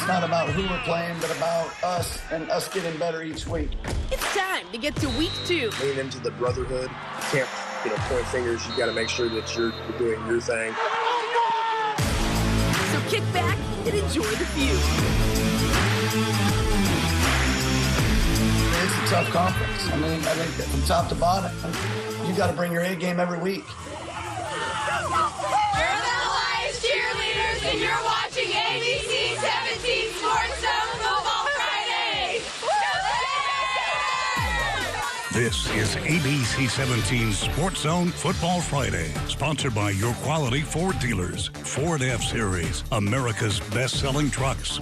not about who we're playing, but about us and us getting better each week. It's time to get to week 2. Lean into the brotherhood. You can't, point fingers. You got to make sure that you're doing your thing. So kick back and enjoy the view. It's a tough conference. I think that from top to bottom, you got to bring your A game every week. We're the Lions cheerleaders, and you're watching ABC 17 SportsZone Football Friday. This is ABC 17 SportsZone Football Friday, sponsored by your quality Ford dealers. Ford F-Series, America's best-selling trucks.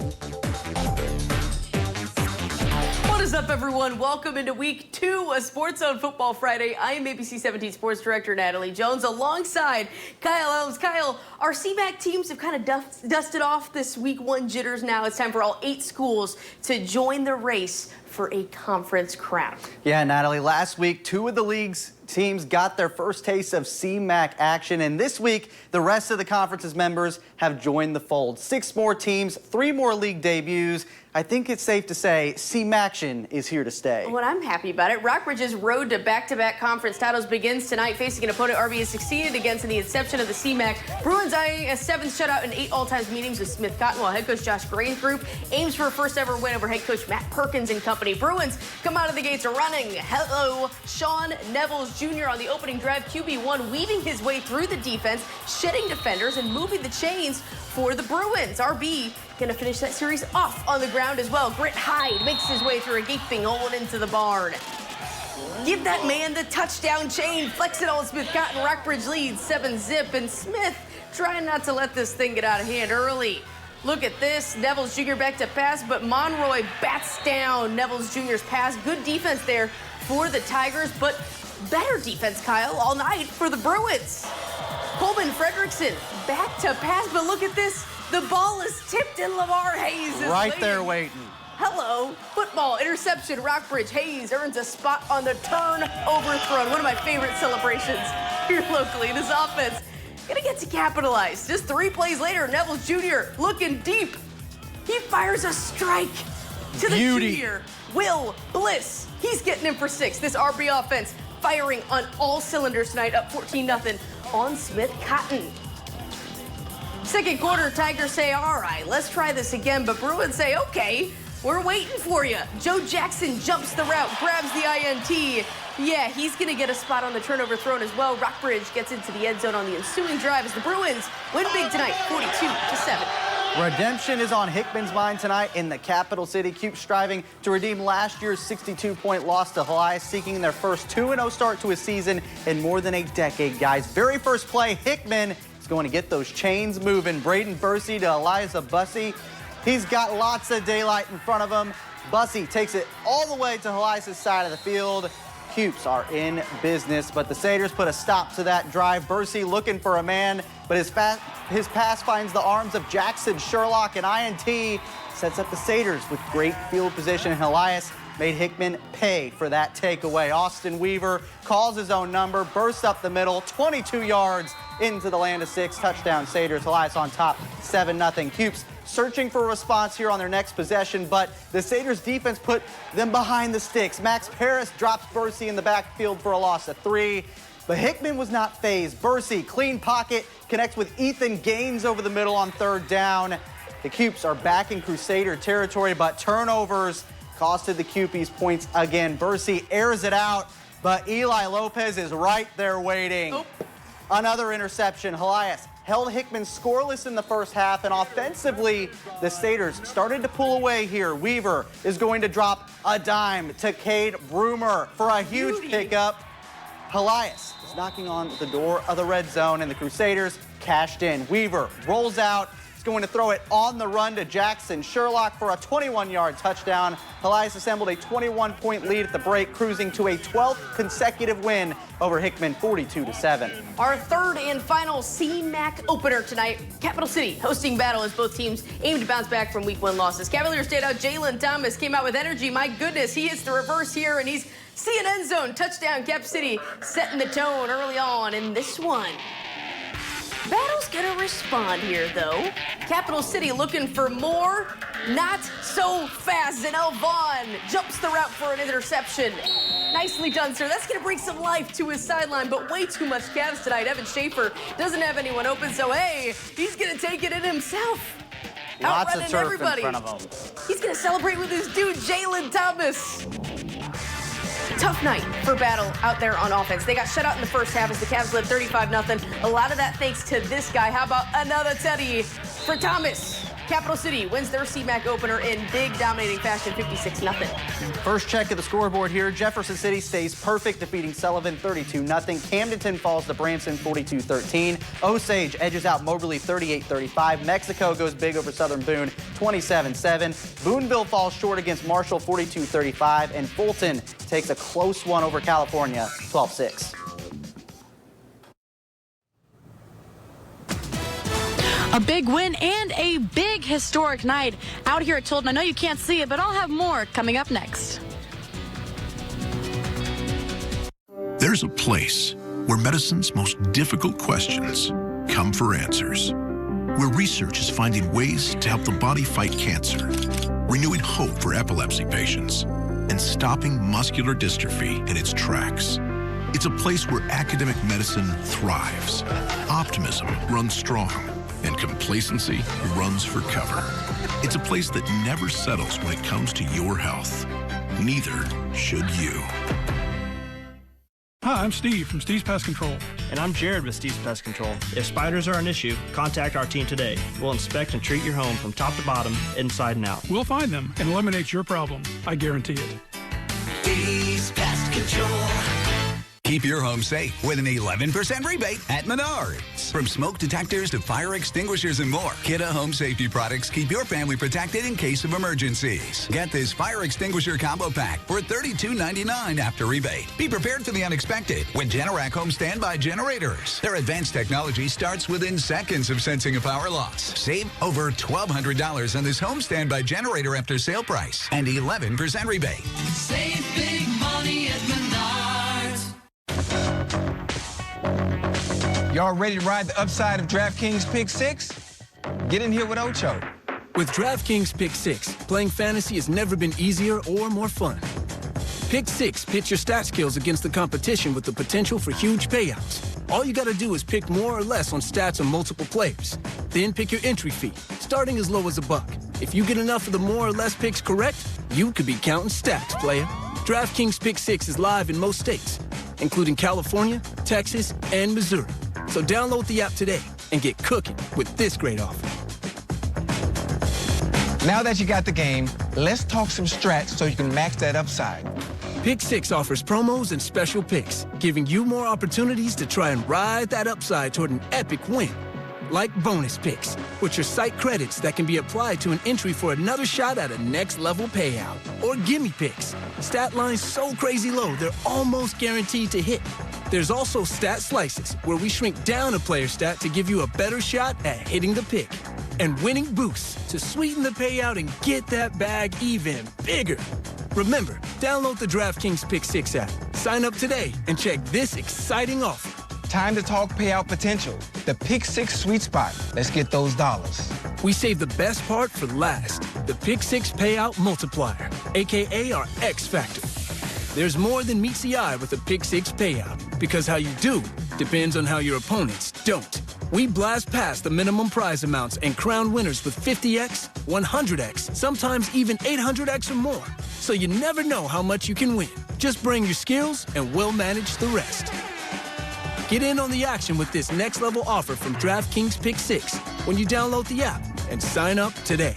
What is up, everyone? Welcome into week 2 of SportsZone Football Friday. I am ABC 17 Sports Director Natalie Jones alongside Kyle Elms. Kyle, our CMAC teams have kind of dusted off this week 1 jitters now. It's time for all 8 schools to join the race for a conference crown. Yeah, Natalie, last week 2 of the league's teams got their first taste of CMAC action, and this week the rest of the conference's members have joined the fold. 6 more teams, 3 more league debuts. I think it's safe to say CMAction is here to stay. Well, I'm happy about it. Rockbridge's road to back-to-back conference titles begins tonight, facing an opponent RB has succeeded against in the inception of the CMAC. Bruins eyeing a 7th shutout in 8 all-time meetings with Smith Cotton, while head coach Josh Gray's group aims for a first-ever win over head coach Matt Perkins and company. Bruins come out of the gates running. Hello, Sean Nevels Jr. on the opening drive. QB1 weaving his way through the defense, shedding defenders, and moving the chains for the Bruins. RB going to finish that series off on the ground as well. Britt Hyde makes his way through a gaping hole and into the barn. Give that man the touchdown chain. Flex it on Smith Cotton. Rockbridge leads 7-zip, and Smith trying not to let this thing get out of hand early. Look at this. Nevels Jr. back to pass, but Monroy bats down Nevels Jr.'s pass. Good defense there for the Tigers, but better defense, Kyle, all night for the Bruins. Coleman Fredrickson back to pass, but look at this. The ball is tipped and Lamar Hayes is right waiting. there waiting. Hello, football, interception, Rockbridge. Hayes earns a spot on the turn overthrown. One of my favorite celebrations here locally in his offense. Gonna get to capitalize. Just 3 plays later, Nevels Jr. looking deep. He fires a strike to the junior. Will Bliss. He's getting in for 6. This RB offense firing on all cylinders tonight, up 14-0 on Smith Cotton. Second quarter, Tigers say, all right, let's try this again. But Bruins say, okay, we're waiting for you. Joe Jackson jumps the route, grabs the INT. Yeah, he's going to get a spot on the turnover thrown as well. Rockbridge gets into the end zone on the ensuing drive as the Bruins win big tonight, 42-7. Redemption is on Hickman's mind tonight in the capital city. Cube striving to redeem last year's 62-point loss to Elias, seeking their first 2-0 start to a season in more than a decade, guys. Very first play, Hickman is going to get those chains moving. Braden Bursey to Eliza Bussey. He's got lots of daylight in front of him. Bussey takes it all the way to Elias's side of the field. Cupes are in business, but the Satyrs put a stop to that drive. Bursey looking for a man, but his pass finds the arms of Jackson Sherlock, and INT sets up the Satyrs with great field position, and Elias made Hickman pay for that takeaway. Austin Weaver calls his own number, bursts up the middle, 22 yards into the land of 6. Touchdown Satyrs. Elias on top, 7-0. Cupes searching for a response here on their next possession, but the Satyrs defense put them behind the sticks. Max Paris drops Bursey in the backfield for a loss of 3, but Hickman was not phased. Bursey, clean pocket, connects with Ethan Gaines over the middle on 3rd down. The Cupes are back in Crusader territory, but turnovers costed the Cupies points again. Bursey airs it out, but Eli Lopez is right there waiting. Oh. Another interception. Elias held Hickman scoreless in the first half, and offensively, the Satyrs started to pull away here. Weaver is going to drop a dime to Cade Broomer for a huge pickup. Elias is knocking on the door of the red zone, and the Crusaders cashed in. Weaver rolls out. He's going to throw it on the run to Jackson Sherlock for a 21-yard touchdown. Elias assembled a 21-point lead at the break, cruising to a 12th consecutive win over Hickman, 42-7. Our third and final CMAC opener tonight. Capital City hosting battle as both teams aim to bounce back from week 1 losses. Cavaliers standout Jalen Thomas came out with energy. My goodness, he hits the reverse here, and he's seeing end zone. Touchdown, Cap City setting the tone early on in this one. Battle's gonna respond here, though. Capital City looking for more. Not so fast. Zanell Vaughn jumps the route for an interception. Nicely done, sir. That's gonna bring some life to his sideline, but way too much Cavs tonight. Evan Schaefer doesn't have anyone open, so hey, he's gonna take it in himself. Lots of Outrunning turf everybody. in front of him. He's gonna celebrate with his dude, Jalen Thomas. Tough night for Battle out there on offense. They got shut out in the first half as the Cavs led 35-0. A lot of that thanks to this guy. How about another teddy for Thomas? Capital City wins their CMAC opener in big, dominating fashion, 56-0. First check of the scoreboard here. Jefferson City stays perfect, defeating Sullivan 32-0. Camdenton falls to Branson 42-13. Osage edges out Moberly 38-35. Mexico goes big over Southern Boone 27-7. Booneville falls short against Marshall 42-35. And Fulton takes a close one over California 12-6. A big win and a big historic night out here at Tilden. I know you can't see it, but I'll have more coming up next. There's a place where medicine's most difficult questions come for answers, where research is finding ways to help the body fight cancer, renewing hope for epilepsy patients, and stopping muscular dystrophy in its tracks. It's a place where academic medicine thrives, optimism runs strong, and complacency runs for cover. It's a place that never settles when it comes to your health. Neither should you. Hi, I'm Steve from Steve's Pest Control. And I'm Jared with Steve's Pest Control. If spiders are an issue, contact our team today. We'll inspect and treat your home from top to bottom, inside and out. We'll find them and eliminate your problem. I guarantee it. Steve's Pest Control. Keep your home safe with an 11% rebate at Menards. From smoke detectors to fire extinguishers and more, Kidde Home Safety products keep your family protected in case of emergencies. Get this fire extinguisher combo pack for $32.99 after rebate. Be prepared for the unexpected with Generac Home Standby Generators. Their advanced technology starts within seconds of sensing a power loss. Save over $1,200 on this home standby generator after sale price and 11% rebate. Save big money at Menards. Y'all ready to ride the upside of DraftKings Pick 6? Get in here with Ocho. With DraftKings Pick 6, playing fantasy has never been easier or more fun. Pick 6 pits your stat skills against the competition with the potential for huge payouts. All you gotta do is pick more or less on stats of multiple players. Then pick your entry fee, starting as low as $1. If you get enough of the more or less picks correct, you could be counting stacks, player. DraftKings Pick 6 is live in most states, including California, Texas, and Missouri. So download the app today and get cooking with this great offer. Now that you got the game, let's talk some strats so you can max that upside. Pick 6 offers promos and special picks, giving you more opportunities to try and ride that upside toward an epic win. Like bonus picks, which are site credits that can be applied to an entry for another shot at a next-level payout. Or gimme picks, stat lines so crazy low they're almost guaranteed to hit. There's also stat slices, where we shrink down a player stat to give you a better shot at hitting the pick. And winning boosts to sweeten the payout and get that bag even bigger. Remember, download the DraftKings Pick 6 app, sign up today, and check this exciting offer. Time to talk payout potential. The Pick 6 sweet spot. Let's get those dollars. We save the best part for last. The Pick 6 payout multiplier, a.k.a. our X Factor. There's more than meets the eye with a Pick 6 payout, because how you do depends on how your opponents don't. We blast past the minimum prize amounts and crown winners with 50x, 100x, sometimes even 800x or more. So you never know how much you can win. Just bring your skills and we'll manage the rest. Get in on the action with this next-level offer from DraftKings Pick 6 when you download the app and sign up today.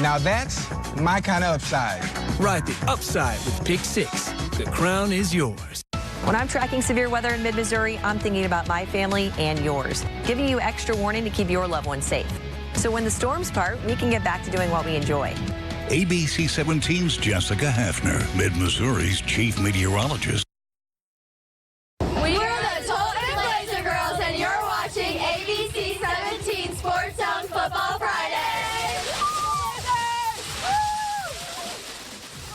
Now that's my kind of upside. Ride the upside with Pick 6. The crown is yours. When I'm tracking severe weather in mid-Missouri, I'm thinking about my family and yours, giving you extra warning to keep your loved ones safe. So when the storms part, we can get back to doing what we enjoy. ABC 17's Jessica Hafner, Mid-Missouri's chief meteorologist. We're the Tilden Blazer Girls, and you're watching ABC 17 SportsZone Football Friday.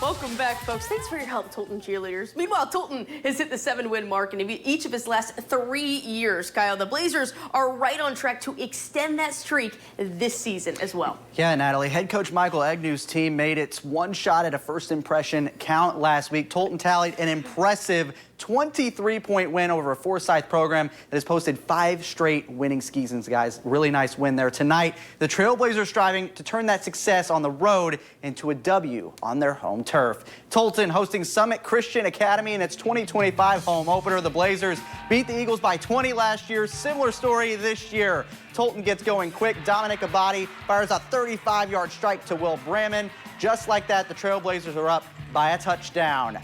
Welcome Welcome back, folks. Thanks for your help, Tolton cheerleaders. Meanwhile, Tolton has hit the 7-win mark in each of his last 3 years. Kyle, the Blazers are right on track to extend that streak this season as well. Yeah, Natalie. Head coach Michael Agnew's team made its one shot at a first impression count last week. Tolton tallied an impressive 23-point win over a Forsyth program that has posted 5 straight winning seasons, guys. Really nice win there. Tonight, the Trailblazers striving to turn that success on the road into a W on their home turf. Tolton hosting Summit Christian Academy in its 2025 home opener. The Blazers beat the Eagles by 20 last year. Similar story this year. Tolton gets going quick. Dominic Abadi fires a 35-yard strike to Will Bramman. Just like that, the Trailblazers are up by a touchdown.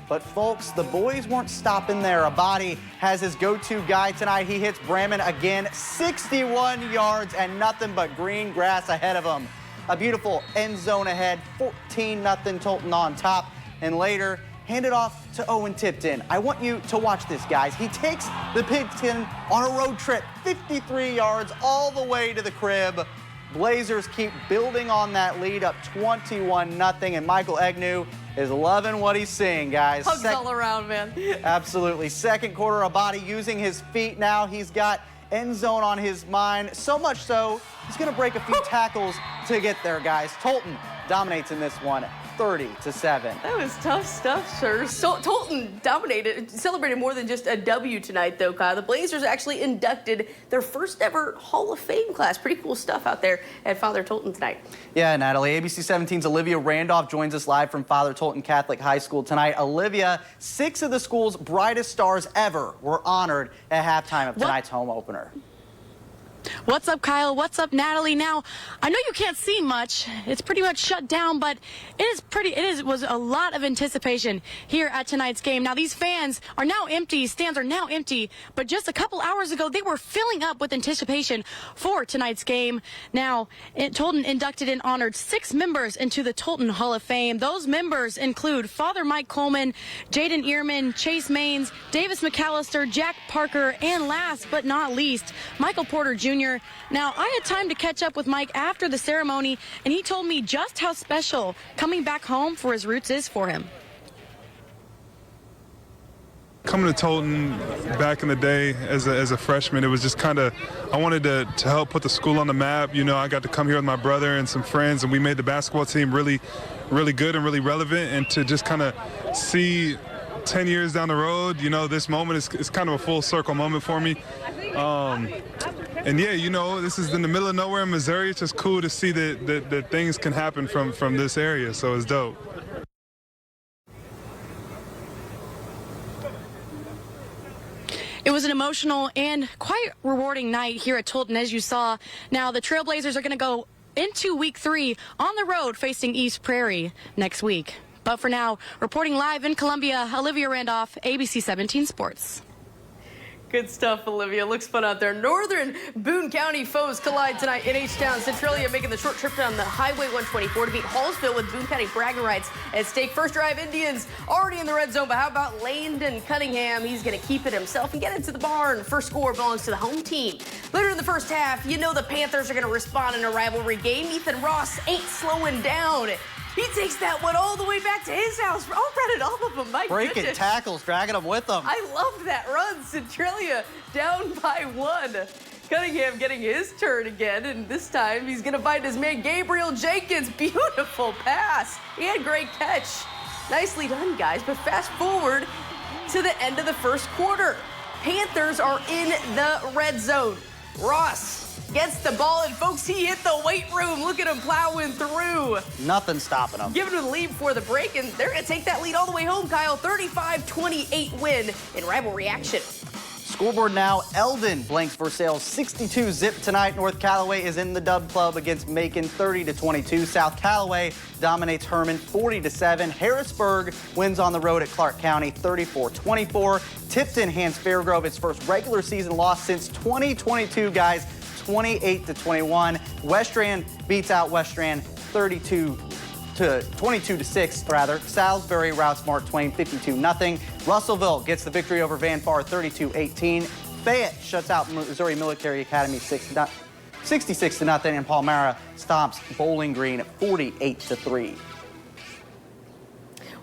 But folks, the boys weren't stopping there. Abadi has his go-to guy tonight. He hits Bramman again, 61 yards and nothing but green grass ahead of him. A beautiful end zone ahead, 14-0 Tolton on top. And later, hand it off to Owen Tipton. I want you to watch this, guys. He takes the Pigskin on a road trip, 53 yards all the way to the crib. Blazers keep building on that lead, up 21-0, and Michael Agnew is loving what he's seeing, guys. Hugs all around, man. Absolutely. Second quarter, Abadi using his feet now. He's got end zone on his mind, so much so he's going to break a few tackles to get there, guys. Tolton dominates in this one, 30-7. That was tough stuff, sir. So Tolton dominated, celebrated more than just a W tonight, though, Kyle. The Blazers actually inducted their first ever Hall of Fame class. Pretty cool stuff out there at Father Tolton tonight. Yeah, Natalie. ABC 17's Olivia Randolph joins us live from Father Tolton Catholic High School tonight. Olivia, 6 of the school's brightest stars ever were honored at halftime of tonight's home opener. What's up, Kyle? What's up, Natalie? Now, I know you can't see much. It's pretty much shut down, but it was a lot of anticipation here at tonight's game. Now, these fans are now empty. Stands are now empty, but just a couple hours ago, they were filling up with anticipation for tonight's game. Now, Tolton inducted and honored 6 members into the Tolton Hall of Fame. Those members include Father Mike Coleman, Jaden Ehrman, Chase Maines, Davis McAllister, Jack Parker, and last but not least, Michael Porter Jr. Now, I had time to catch up with Mike after the ceremony, and he told me just how special coming back home for his roots is for him. Coming to Tolton back in the day as a freshman, it was just kind of, I wanted to help put the school on the map. You know, I got to come here with my brother and some friends, and we made the basketball team really, really good and really relevant. And to just kind of see 10 years down the road, you know, this moment is kind of a full circle moment for me. And yeah, you know, this is in the middle of nowhere in Missouri. It's just cool to see that things can happen from this area, so it's dope. It was an emotional and quite rewarding night here at Tolton, as you saw. Now, the Trailblazers are going to go into week 3 on the road facing East Prairie next week. But for now, reporting live in Columbia, Olivia Randolph, ABC 17 Sports. Good stuff, Olivia. Looks fun out there. Northern Boone County foes collide tonight in H-Town. Centralia making the short trip down the Highway 124 to beat Hallsville with Boone County bragging rights at stake. First drive Indians already in the red zone, but how about Landon Cunningham? He's going to keep it himself and get into the barn. First score belongs to the home team. Later in the first half, you know the Panthers are going to respond in a rivalry game. Ethan Ross ain't slowing down. He takes that one all the way back to his house. I'll run it all of them. My Breaking goodness. tackles, dragging them with them. I love that run. Centralia down by 1. Cunningham getting his turn again, and this time he's going to find his man Gabriel Jenkins. Beautiful pass and great catch. Nicely done, guys, but fast forward to the end of the first quarter. Panthers are in the red zone. Ross gets the ball, and folks, he hit the weight room. Look at him plowing through. Nothing stopping him. Giving him the lead before the break, and they're going to take that lead all the way home, Kyle. 35-28 win in rivalry action. Scoreboard now, Eldon blanks Versailles 62-zip tonight. North Callaway is in the dub club against Macon 30-22. South Callaway dominates Herman 40-7. Harrisburg wins on the road at Clark County 34-24. Tipton hands Fairgrove its first regular season loss since 2022, guys, 28-21. Westran beats out Westran 22-6 rather. Salisbury routs Mark Twain 52-0. Russellville gets the victory over Van Far 32-18. Fayette shuts out Missouri Military Academy 66-0, and Palmyra stomps Bowling Green 48-3.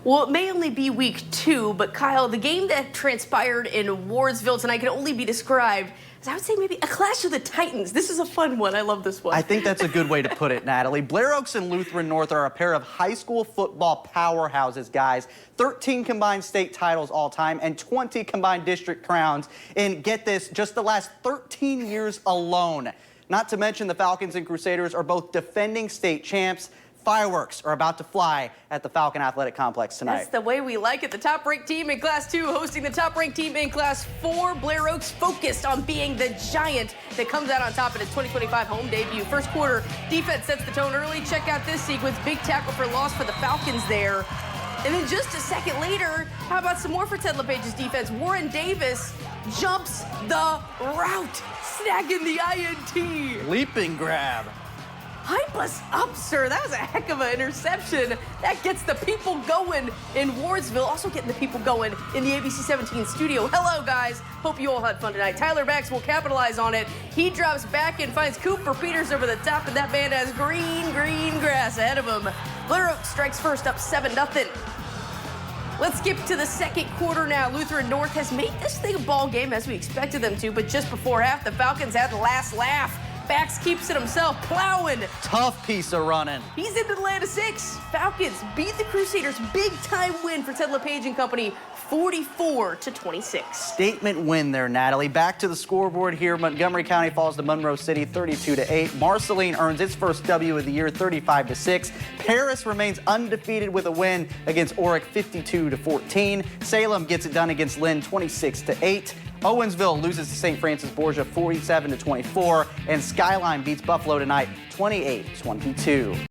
Well, it may only be week 2, but Kyle, the game that transpired in Wardsville tonight can only be described as, I would say, maybe a clash of the Titans. This is a fun one. I love this one. I think that's a good way to put it, Natalie. Blair Oaks and Lutheran North are a pair of high school football powerhouses, guys. 13 combined state titles all time and 20 combined district crowns in, get this, just the last 13 years alone. Not to mention the Falcons and Crusaders are both defending state champs. Fireworks are about to fly at the Falcon Athletic Complex tonight. That's the way we like it. The top-ranked team in Class 2 hosting the top-ranked team in Class 4. Blair Oaks focused on being the giant that comes out on top in its 2025 home debut. First quarter, defense sets the tone early. Check out this sequence. Big tackle for loss for the Falcons there. And then just a second later, how about some more for Ted LePage's defense? Warren Davis jumps the route, snagging the INT. Leaping grab. Hype us up, sir. That was a heck of an interception. That gets the people going in Wardsville. Also getting the people going in the ABC 17 studio. Hello, guys. Hope you all had fun tonight. Tyler Bax will capitalize on it. He drops back and finds Cooper Peters over the top, and that man has green grass ahead of him. Blair Oaks strikes first, up 7-0. Let's skip to the second quarter now. Lutheran North has made this thing a ball game as we expected them to, but just before half, the Falcons had the last laugh. Bax keeps it himself, plowing. Tough piece of running. He's into the land of 6. Falcons beat the Crusaders. Big time win for Ted LePage and company, 44-26. Statement win there, Natalie. Back to the scoreboard here. Montgomery County falls to Monroe City 32-8. Marceline earns its first W of the year, 35-6. Paris remains undefeated with a win against Oric, 52-14. Salem gets it done against Lynn, 26-8. Owensville loses to St. Francis Borgia 47-24, and Skyline beats Buffalo tonight 28-22.